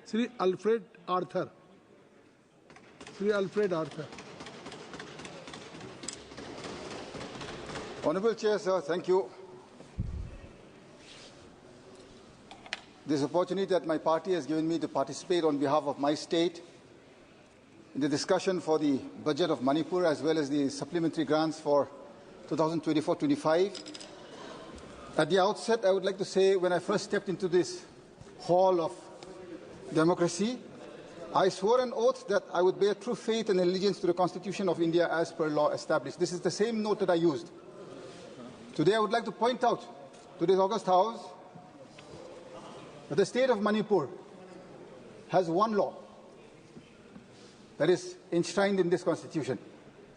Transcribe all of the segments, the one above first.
Sri Alfred Arthur. Sri Alfred Arthur. Honourable Chair, sir, thank you. This opportunity that my party has given me to participate on behalf of my state in the discussion for the budget of Manipur as well as the supplementary grants for 2024-25. At the outset, I would like to say when I first stepped into this hall of democracy, I swore an oath that I would bear true faith and allegiance to the Constitution of India as per law established. This is the same note that I used. Today I would like to point out to this august House that the state of Manipur has one law that is enshrined in this Constitution.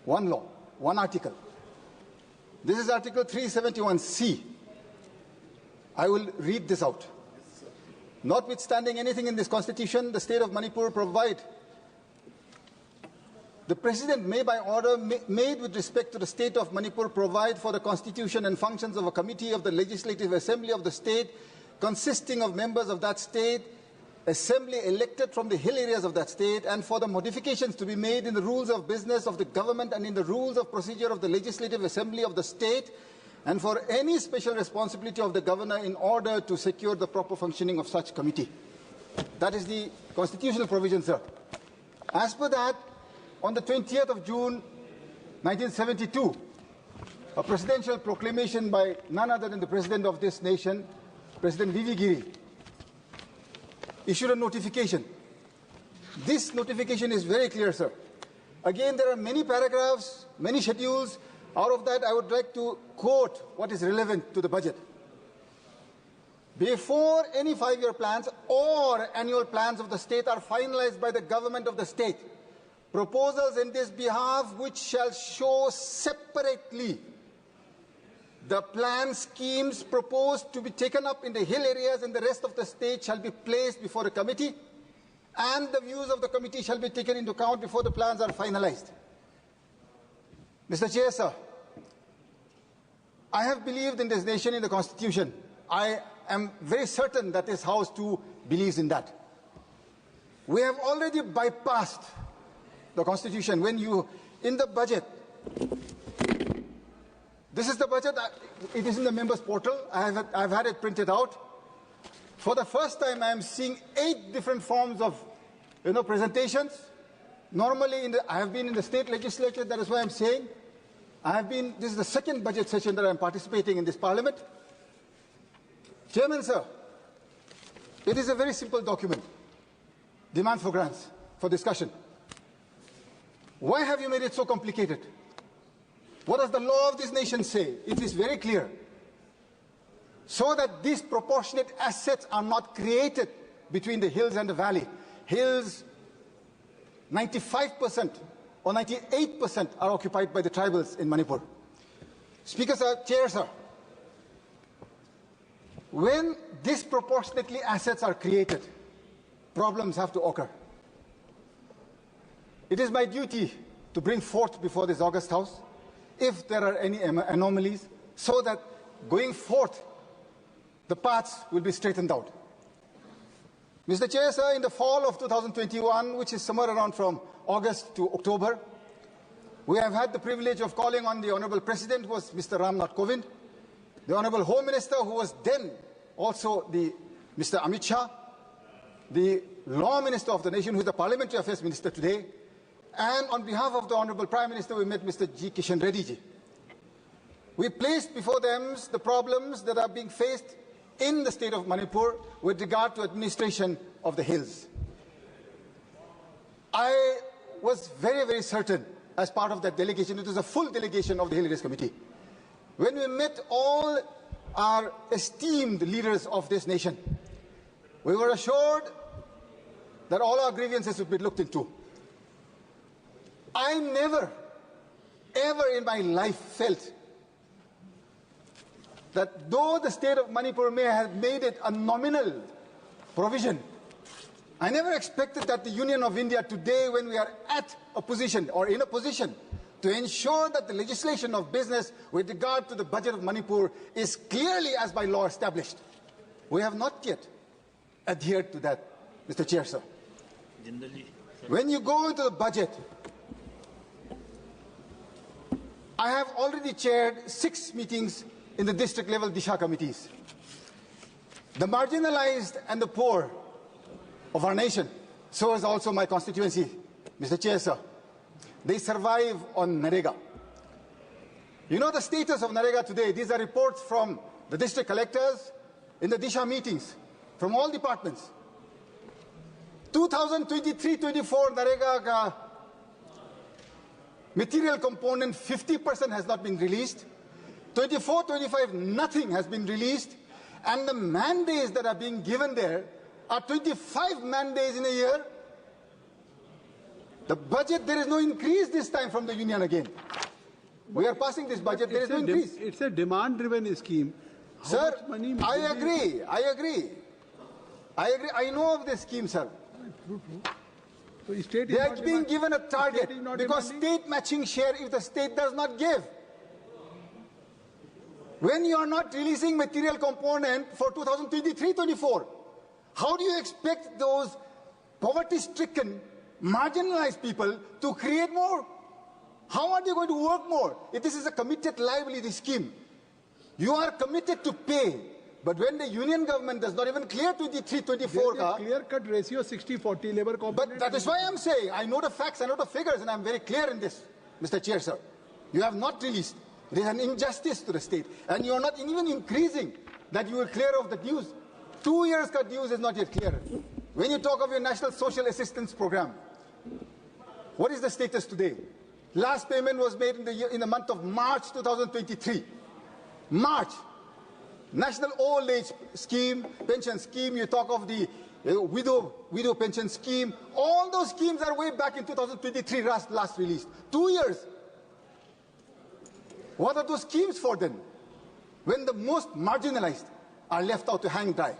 One law, one article. This is Article 371C. I will read this out. Notwithstanding anything in this Constitution, the state of Manipur provide the President may, by order made with respect to the state of Manipur, provide for the constitution and functions of a committee of the Legislative Assembly of the state, consisting of members of that state, assembly elected from the hill areas of that state, and for the modifications to be made in the rules of business of the government and in the rules of procedure of the Legislative Assembly of the state, and for any special responsibility of the governor in order to secure the proper functioning of such committee. That is the constitutional provision, sir. As per that, on the 20th of June, 1972, a presidential proclamation by none other than the President of this nation, President V.V. Giri, issued a notification. This notification is very clear, sir. Again, there are many paragraphs, many schedules. Out of that, I would like to quote what is relevant to the budget. Before any 5-year plans or annual plans of the state are finalized by the government of the state, proposals in this behalf which shall show separately the plan schemes proposed to be taken up in the hill areas and the rest of the state shall be placed before the committee, and the views of the committee shall be taken into account before the plans are finalized. Mr. Chair, sir, I have believed in this nation, in the Constitution. I am very certain that this House too believes in that. We have already bypassed the Constitution. When you, in the budget, this is the budget, it is in the members' portal, I've had it printed out. For the first time, I am seeing 8 different forms of presentations. Normally, I have been in the state legislature, that is why I'm saying. This is the second budget session that I'm participating in this parliament. Chairman, sir, it is a very simple document. Demand for grants, for discussion. Why have you made it so complicated? What does the law of this nation say? It is very clear. So that these proportionate assets are not created between the hills and the valley. Hills, 95% or 98% are occupied by the tribals in Manipur. Speaker, sir, Chair, sir, when disproportionately assets are created, problems have to occur. It is my duty to bring forth before this august House if there are any anomalies, so that going forth the paths will be straightened out. Mr. Chair, sir, in the fall of 2021, which is somewhere around from August to October, we have had the privilege of calling on the Honourable President, who was Mr. Ramnath Kovind, the Honourable Home Minister, who was then also Mr. Amit Shah, the Law Minister of the nation, who is the Parliamentary Affairs Minister today, and on behalf of the Honourable Prime Minister, we met Mr. G. Kishan Reddy ji. We placed before them the problems that are being faced in the state of Manipur with regard to administration of the hills. I was very, very certain, as part of that delegation, it was a full delegation of the Hill Areas Committee, when we met all our esteemed leaders of this nation, we were assured that all our grievances would be looked into. I never, ever in my life felt that though the state of Manipur may have made it a nominal provision, I never expected that the Union of India today, when we are at a position or in a position to ensure that the legislation of business with regard to the budget of Manipur is clearly as by law established, we have not yet adhered to that Mr. Chair, sir. When you go into the budget, I have already chaired 6 meetings in the district level Disha committees. The marginalized and the poor of our nation, so is also my constituency, Mr. Chair, sir. They survive on Narega. You know the status of Narega today. These are reports from the district collectors in the Disha meetings from all departments. 2023-24 Narega material component 50% has not been released. 24-25 nothing has been released, and the mandates that are being given there are 25 mandates in a year. The budget, there is no increase this time from the union again. We are passing this budget, there is no increase. It's a demand-driven scheme. Sir, I agree. I know of this scheme, sir. So state they are being given a target because state matching share if the state does not give. When you are not releasing material component for 2023-24, how do you expect those poverty-stricken, marginalized people to create more? How are they going to work more? If this is a committed liability scheme, you are committed to pay. But when the union government does not even clear 23-24, clear-cut ratio 60-40 labor component. But that is why I am saying, I know the facts, I know the figures, and I am very clear in this, Mr. Chair, sir. You have not released. There is an injustice to the state, and you are not even increasing that you will clear of the dues. 2 years cut dues is not yet clear. When you talk of your National Social Assistance Program, what is the status today? Last payment was made in the month of March 2023. March. National Old Age Scheme, Pension Scheme, you talk of the widow pension scheme. All those schemes are way back in 2023, last released. 2 years. What are those schemes for then? When the most marginalized are left out to hang dry.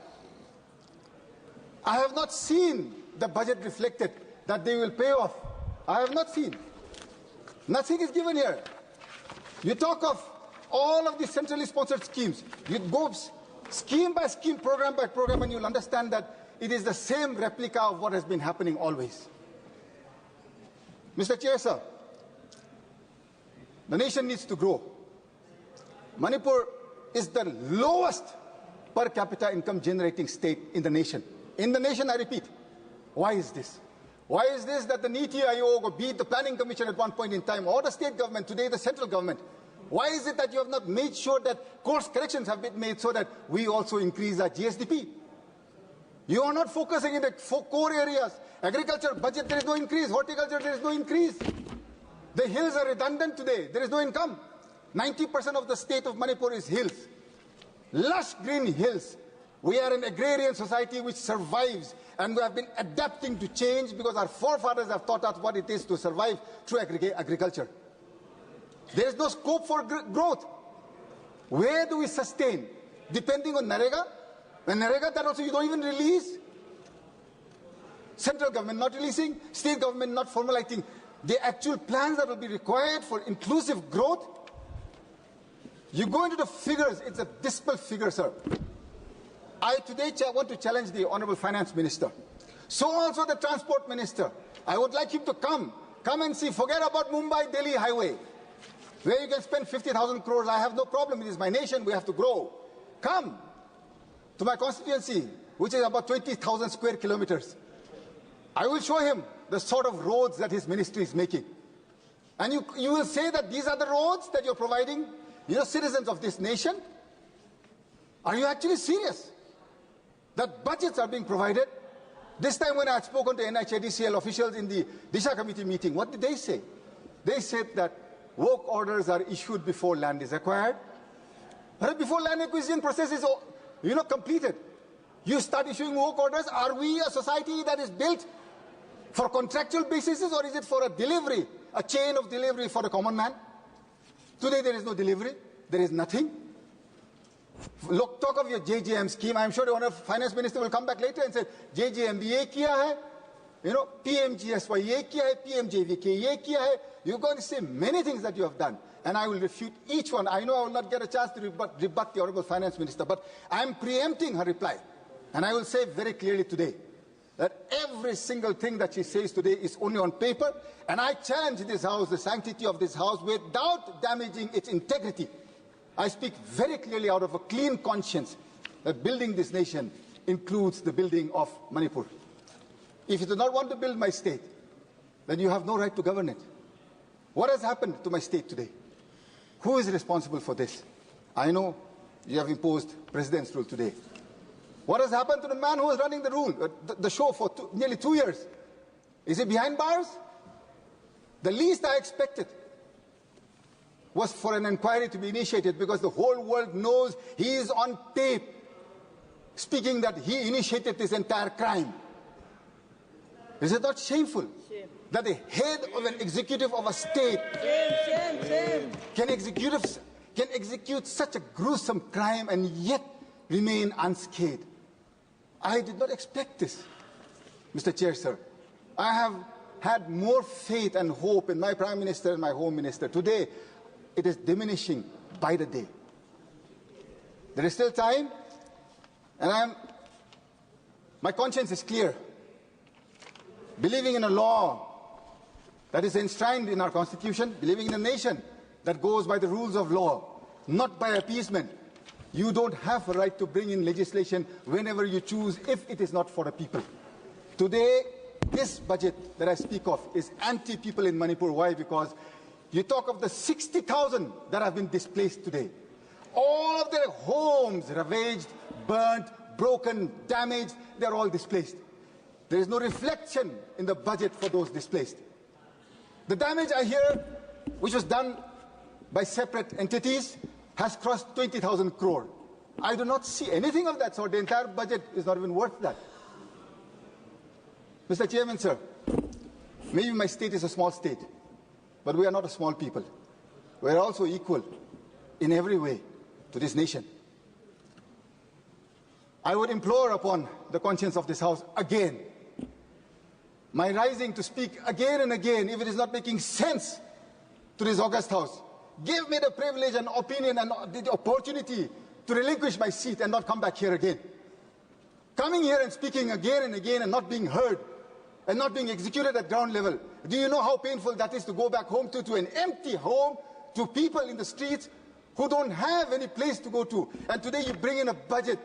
I have not seen the budget reflected that they will pay off. I have not seen. Nothing is given here. You talk of all of these centrally sponsored schemes. You go scheme by scheme, program by program, and you'll understand that it is the same replica of what has been happening always. Mr. Chair, sir, the nation needs to grow. Manipur is the lowest per capita income generating state in the nation. In the nation, I repeat. Why is this? Why is this that the Niti Aayog, or be it the Planning Commission at one point in time, or the state government, today the central government, why is it that you have not made sure that course corrections have been made so that we also increase our GSDP? You are not focusing in the core areas. Agriculture budget, there is no increase. Horticulture, there is no increase. The hills are redundant today. There is no income. 90% of the state of Manipur is hills. Lush green hills. We are an agrarian society which survives, and we have been adapting to change because our forefathers have taught us what it is to survive through agriculture. There is no scope for growth. Where do we sustain? Depending on Narega? When Narega, that also you don't even release. Central government not releasing, state government not formulating the actual plans that will be required for inclusive growth. You go into the figures, it's a dismal figure, sir. I today want to challenge the Honorable Finance Minister. So also the Transport Minister. I would like him to come and see, forget about Mumbai-Delhi highway, where you can spend 50,000 crores. I have no problem. It is my nation. We have to grow. Come to my constituency, which is about 20,000 square kilometers. I will show him the sort of roads that his ministry is making. And you will say that these are the roads that you're providing, citizens of this nation? Are you actually serious? That budgets are being provided? This time when I had spoken to NHADCL officials in the Disha committee meeting, what did they say? They said that work orders are issued before land is acquired. But before land acquisition process is completed, you start issuing work orders. Are we a society that is built for contractual basis, or is it for a delivery, a chain of delivery for the common man? Today there is no delivery. There is nothing. Look, talk of your JJM scheme. I'm sure the Honourable Finance Minister will come back later and say, JJM ye kiya hai, PMGSY ye kiya hai, PMJVK ye kiya hai. You're going to say many things that you have done, and I will refute each one. I know I will not get a chance to rebut the Honourable Finance Minister, but I am preempting her reply. And I will say very clearly today that every single thing that she says today is only on paper, and I challenge this House, the sanctity of this House, without damaging its integrity. I speak very clearly out of a clean conscience that building this nation includes the building of Manipur. If you do not want to build my state, then you have no right to govern it. What has happened to my state today? Who is responsible for this? I know you have imposed President's rule today. What has happened to the man who was running the show for nearly 2 years? Is he behind bars? The least I expected was for an inquiry to be initiated, because the whole world knows he is on tape speaking that he initiated this entire crime. Is it not shameful that the head of an executive of a state can execute such a gruesome crime and yet remain unscathed? I did not expect this, Mr. Chair, sir. I have had more faith and hope in my Prime Minister and my Home Minister. Today, it is diminishing by the day. There is still time, and my conscience is clear. Believing in a law that is enshrined in our Constitution, believing in a nation that goes by the rules of law, not by appeasement, you don't have a right to bring in legislation whenever you choose if it is not for the people. Today, this budget that I speak of is anti-people in Manipur. Why? Because you talk of the 60,000 that have been displaced today. All of their homes ravaged, burnt, broken, damaged, they're all displaced. There is no reflection in the budget for those displaced. The damage I hear, which was done by separate entities, has crossed 20,000 crore. I do not see anything of that sort. The entire budget is not even worth that. Mr. Chairman, sir, maybe my state is a small state, but we are not a small people. We are also equal in every way to this nation. I would implore upon the conscience of this House again, my rising to speak again and again, if it is not making sense to this august House. Give me the privilege and opinion and the opportunity to relinquish my seat and not come back here again. Coming here and speaking again and again and not being heard and not being executed at ground level. Do you know how painful that is to go back home to an empty home, to people in the streets who don't have any place to go to? And today you bring in a budget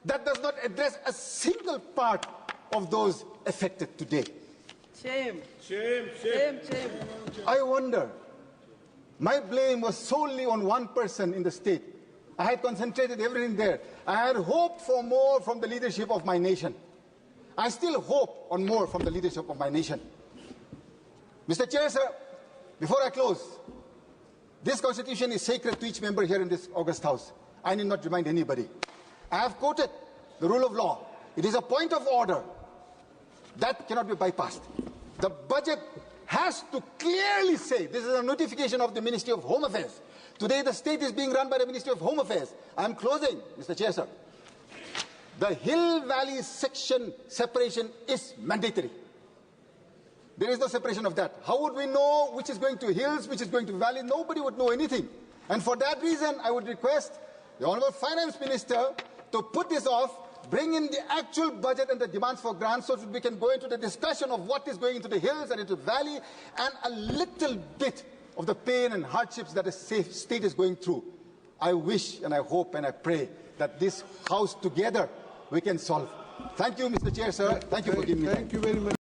that does not address a single part of those affected today. Shame. Shame. Shame. Shame. I wonder. My blame was solely on one person in the state. I had concentrated everything there. I had hoped for more from the leadership of my nation. I still hope on more from the leadership of my nation. Mr. Chair, sir, before I close, this Constitution is sacred to each member here in this august House. I need not remind anybody. I have quoted the rule of law. It is a point of order. That cannot be bypassed. The budget has to clearly say, this is a notification of the Ministry of Home Affairs. Today the state is being run by the Ministry of Home Affairs. I am closing, Mr. Chair, sir. The Hill-Valley section separation is mandatory. There is no separation of that. How would we know which is going to hills, which is going to valley? Nobody would know anything. And for that reason, I would request the Honourable Finance Minister to put this off, bring in the actual budget and the demands for grants so that we can go into the discussion of what is going into the hills and into the valley and a little bit of the pain and hardships that the state is going through. I wish and I hope and I pray that this House together we can solve. Thank you, Mr. Chair, sir. Thank you for giving me time. Thank you very much.